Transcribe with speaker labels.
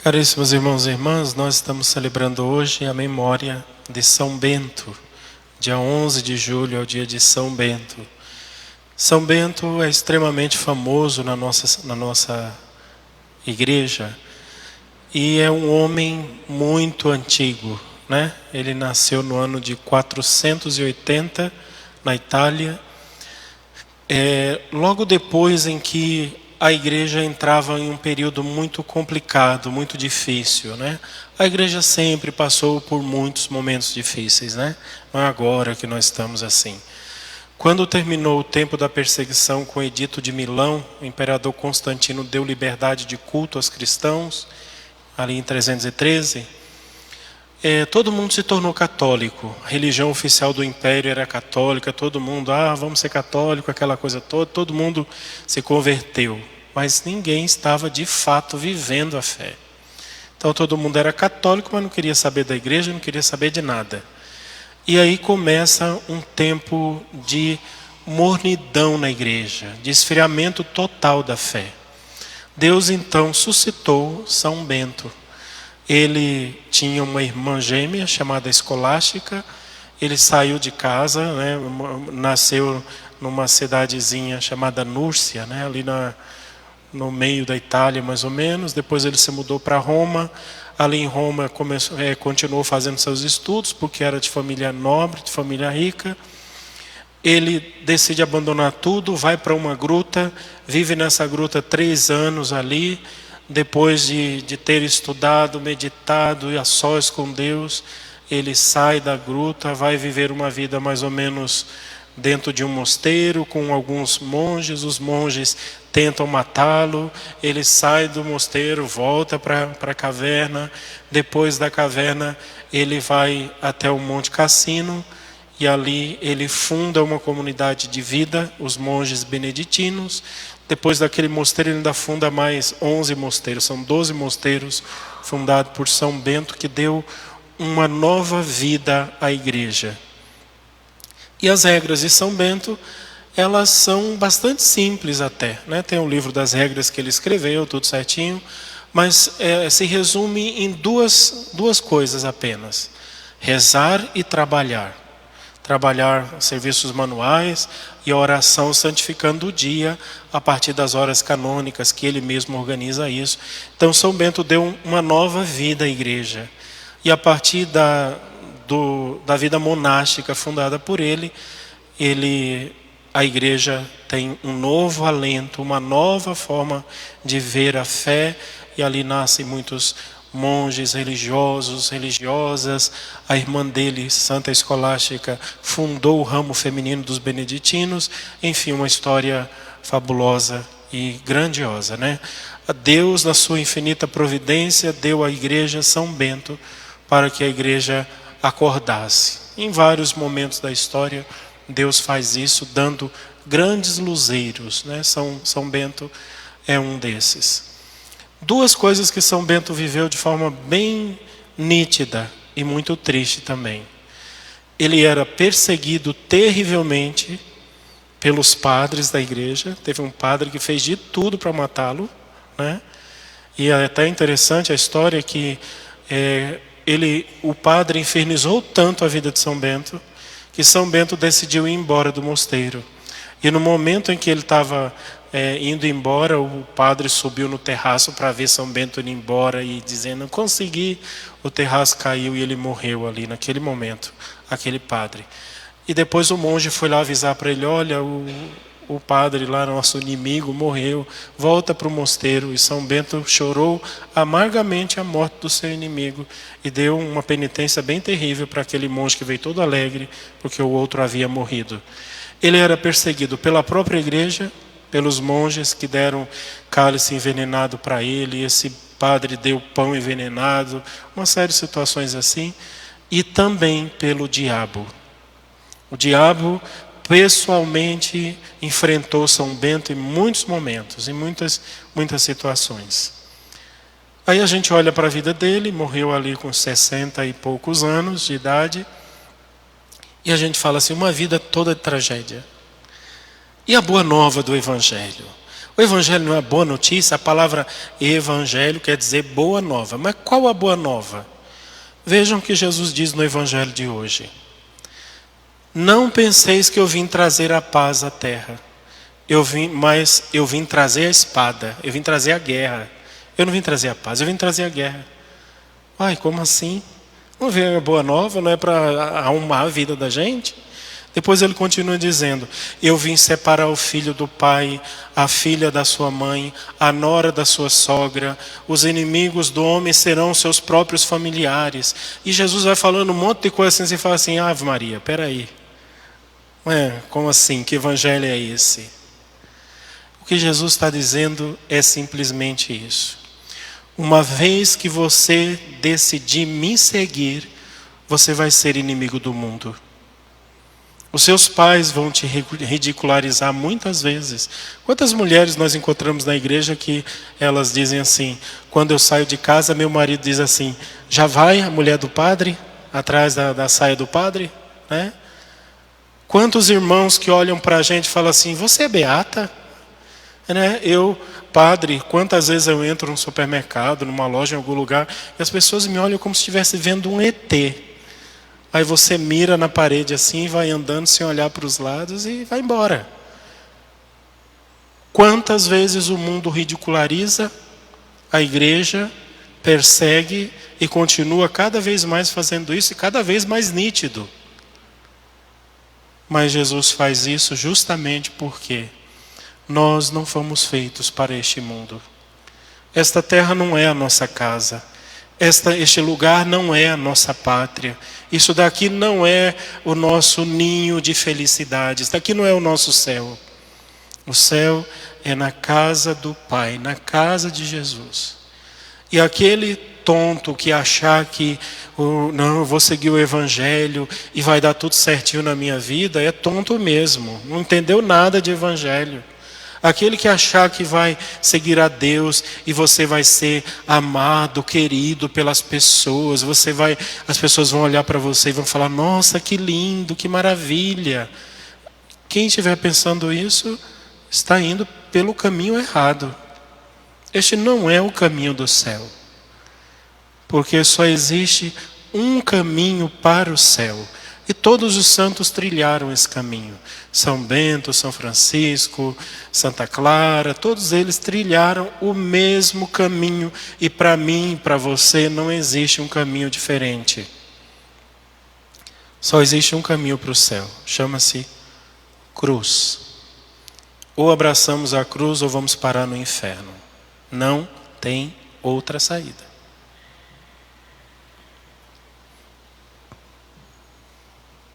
Speaker 1: Caríssimos irmãos e irmãs, nós estamos celebrando hoje a memória de São Bento. Dia 11 de julho é o dia de São Bento. São Bento é extremamente famoso na nossa igreja e é um homem muito antigo, né? Ele nasceu no ano de 480 na Itália, logo depois em que a igreja entrava em um período muito complicado, muito difícil, né? A igreja sempre passou por muitos momentos difíceis, né? Não é agora que nós estamos assim. Quando terminou o tempo da perseguição com o Edito de Milão, o imperador Constantino deu liberdade de culto aos cristãos, ali em 313, todo mundo se tornou católico. A religião oficial do império era católica, todo mundo, vamos ser católico, aquela coisa toda, todo mundo se converteu. Mas ninguém estava de fato vivendo a fé. Então todo mundo era católico, mas não queria saber da igreja, não queria saber de nada. E aí começa um tempo de mornidão na igreja, de esfriamento total da fé. Deus então suscitou São Bento. Ele tinha uma irmã gêmea chamada Escolástica. Ele saiu de casa, né, nasceu numa cidadezinha chamada Núrcia, né, ali no meio da Itália mais ou menos. Depois ele se mudou para Roma. Ali em Roma continuou fazendo seus estudos, porque era de família nobre, de família rica. Ele decide abandonar tudo, vai para uma gruta, vive nessa gruta 3 anos ali. Depois de ter estudado, meditado e a sós com Deus, ele sai da gruta, vai viver uma vida mais ou menos dentro de um mosteiro com alguns monges. Os monges tentam matá-lo, ele sai do mosteiro, volta para a caverna. Depois da caverna ele vai até o Monte Cassino e ali ele funda uma comunidade de vida, os monges beneditinos. Depois daquele mosteiro ele ainda funda mais 11 mosteiros, são 12 mosteiros fundados por São Bento, que deu uma nova vida à igreja. E as regras de São Bento, elas são bastante simples até, né? Tem o livro das regras que ele escreveu, tudo certinho, mas se resume em duas coisas apenas: rezar e trabalhar. Trabalhar serviços manuais e a oração santificando o dia a partir das horas canônicas, que ele mesmo organiza isso. Então São Bento deu uma nova vida à igreja. E a partir da vida monástica fundada por ele, a igreja tem um novo alento, uma nova forma de ver a fé, e ali nascem muitos monges religiosos, religiosas. A irmã dele, Santa Escolástica, fundou o ramo feminino dos beneditinos. Enfim, uma história fabulosa e grandiosa, né? Deus, na sua infinita providência, deu à igreja São Bento para que a igreja acordasse. Em vários momentos da história, Deus faz isso, dando grandes luzeiros, né? São Bento é um desses. 2 coisas que São Bento viveu de forma bem nítida e muito triste também. Ele era perseguido terrivelmente pelos padres da igreja. Teve um padre que fez de tudo para matá-lo, né? E é até interessante a história que o padre infernizou tanto a vida de São Bento, que São Bento decidiu ir embora do mosteiro. E no momento em que ele estava indo embora, o padre subiu no terraço para ver São Bento indo embora e dizendo: consegui. O terraço caiu e ele morreu ali naquele momento, aquele padre. E depois o monge foi lá avisar para ele: olha, o padre lá, nosso inimigo, morreu, volta para o mosteiro. E São Bento chorou amargamente a morte do seu inimigo e deu uma penitência bem terrível para aquele monge que veio todo alegre porque o outro havia morrido. Ele era perseguido pela própria igreja, pelos monges que deram cálice envenenado para ele, esse padre deu pão envenenado, uma série de situações assim, e também pelo diabo. O diabo pessoalmente enfrentou São Bento em muitos momentos, em muitas situações. Aí a gente olha para a vida dele, morreu ali com 60 e poucos anos de idade, e a gente fala assim, uma vida toda de tragédia. E a boa nova do Evangelho? O evangelho não é boa notícia? A palavra evangelho quer dizer boa nova. Mas qual a boa nova? Vejam o que Jesus diz no evangelho de hoje. Não penseis que eu vim trazer a paz à terra. Mas eu vim trazer a espada. Eu vim trazer a guerra. Eu não vim trazer a paz, eu vim trazer a guerra. Ai, como assim? Não vem a boa nova, não é para arrumar a vida da gente? Depois ele continua dizendo: eu vim separar o filho do pai, a filha da sua mãe, a nora da sua sogra. Os inimigos do homem serão seus próprios familiares. E Jesus vai falando um monte de coisa assim. Você fala assim: Ave Maria, peraí. Como assim? Que evangelho é esse? O que Jesus está dizendo é simplesmente isso. Uma vez que você decidir me seguir, você vai ser inimigo do mundo. Os seus pais vão te ridicularizar muitas vezes. Quantas mulheres nós encontramos na igreja que elas dizem assim: quando eu saio de casa, meu marido diz assim: já vai a mulher do padre, atrás da saia do padre? Né? Quantos irmãos que olham para a gente e falam assim: você é beata? Né? Padre, quantas vezes eu entro num supermercado, numa loja, em algum lugar, e as pessoas me olham como se estivesse vendo um ET. Aí você mira na parede assim, vai andando sem olhar para os lados e vai embora. Quantas vezes o mundo ridiculariza a igreja, persegue e continua cada vez mais fazendo isso e cada vez mais nítido. Mas Jesus faz isso justamente porque nós não fomos feitos para este mundo. Esta terra não é a nossa casa. Este lugar não é a nossa pátria. Isso daqui não é o nosso ninho de felicidade. Isso daqui não é o nosso céu. O céu é na casa do Pai, na casa de Jesus. E aquele tonto que achar que não, eu vou seguir o evangelho e vai dar tudo certinho na minha vida, é tonto mesmo. Não entendeu nada de evangelho. Aquele que achar que vai seguir a Deus e você vai ser amado, querido pelas pessoas, as pessoas vão olhar para você e vão falar: nossa, que lindo, que maravilha. Quem estiver pensando isso está indo pelo caminho errado. Este não é o caminho do céu, porque só existe um caminho para o céu. E todos os santos trilharam esse caminho. São Bento, São Francisco, Santa Clara, todos eles trilharam o mesmo caminho. E para mim, para você, não existe um caminho diferente. Só existe um caminho para o céu. Chama-se cruz. Ou abraçamos a cruz ou vamos parar no inferno. Não tem outra saída.